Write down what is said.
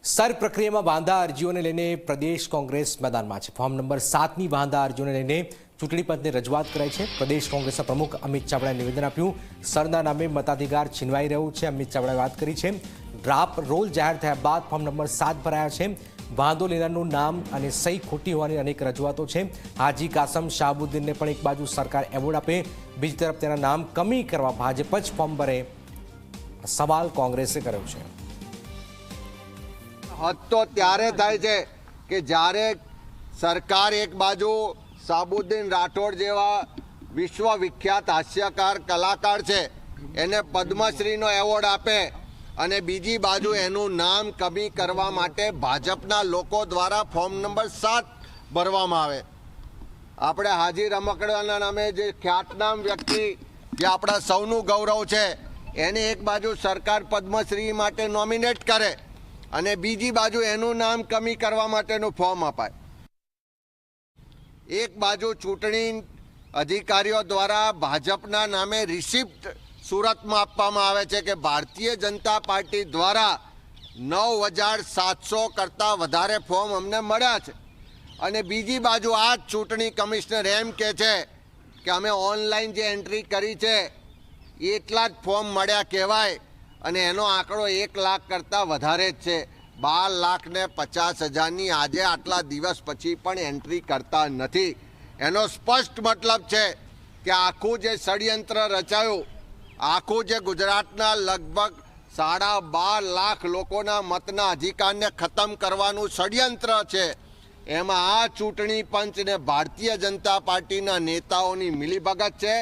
Sir પ્રક્રિયામાં વાંધા અરજીઓને લઈને પ્રદેશ કોંગ્રેસ મેદાનમાં છે। ફોર્મ નંબર 7ની વાંધા અરજીઓને લઈને ચૂંટણી પંચને રજૂઆત કરાઈ છે। પ્રદેશ કોંગ્રેસના પ્રમુખ અમિત ચાવડાએ નિવેદન આપ્યું। સરના નામે મતાધિકાર છીનવાઈ રહ્યું છે। અમિત ચાવડાએ વાત કરી છે। ડ્રાફ્ટ રોલ જાહેર થયા બાદ ફોર્મ નંબર 7 ભરાયા છે। વાંધો લેનારનું નામ અને સહી ખોટી હોવાની અનેક રજૂઆતો છે। હાજી કાસમ શાહબુદ્દીનને પણ એક બાજુ સરકાર એવોર્ડ આપે, બીજી તરફ તેના નામ કમી કરવા ભાજપ જ ફોર્મ ભરે, સવાલ કોંગ્રેસે કર્યો છે। હદ તો ત્યારે થાય છે કે જ્યારે સરકાર એક બાજુ શાહબુદ્દીન રાઠોડ જેવા વિશ્વવિખ્યાત હાસ્યકાર કલાકાર છે એને પદ્મશ્રીનો એવોર્ડ આપે અને બીજી બાજુ એનું નામ કમી કરવા માટે ભાજપના લોકો દ્વારા ફોર્મ નંબર 7 ભરવામાં આવે। આપણે હાજી રમકડાના નામે જે ખ્યાતનામ વ્યક્તિ જે આપણા સૌનું ગૌરવ છે એને એક બાજુ સરકાર પદ્મશ્રી માટે નોમિનેટ કરે અને બીજી બાજુ એનું નામ કમી કરવા માટેનું ફોર્મ અપાય। એક બાજુ ચૂંટણી અધિકારીઓ દ્વારા ભાજપના નામે રિસિપ્ટ સુરતમાં આપવામાં આવે છે કે ભારતીય જનતા પાર્ટી દ્વારા 9,700 કરતાં વધારે ફોર્મ અમને મળ્યા છે અને બીજી બાજુ આ જ ચૂંટણી કમિશનર એમ કહે છે કે અમે ઓનલાઈન જે એન્ટ્રી કરી છે એટલા જ ફોર્મ મળ્યા કહેવાય અને એનો આંકડો 1 લાખ કરતાં વધારે જ છે। 12,50,000ની આજે આટલા દિવસ પછી પણ એન્ટ્રી કરતા નથી। એનો સ્પષ્ટ મતલબ છે કે આખું જે ષડયંત્ર રચાયું, આખું જે ગુજરાતના લગભગ 12.5 લાખ લોકોના મતના અધિકારને ખતમ કરવાનું ષડયંત્ર છે, એમાં આ ચૂંટણી પંચ ને ભારતીય જનતા પાર્ટીના નેતાઓની મિલીભગત છે।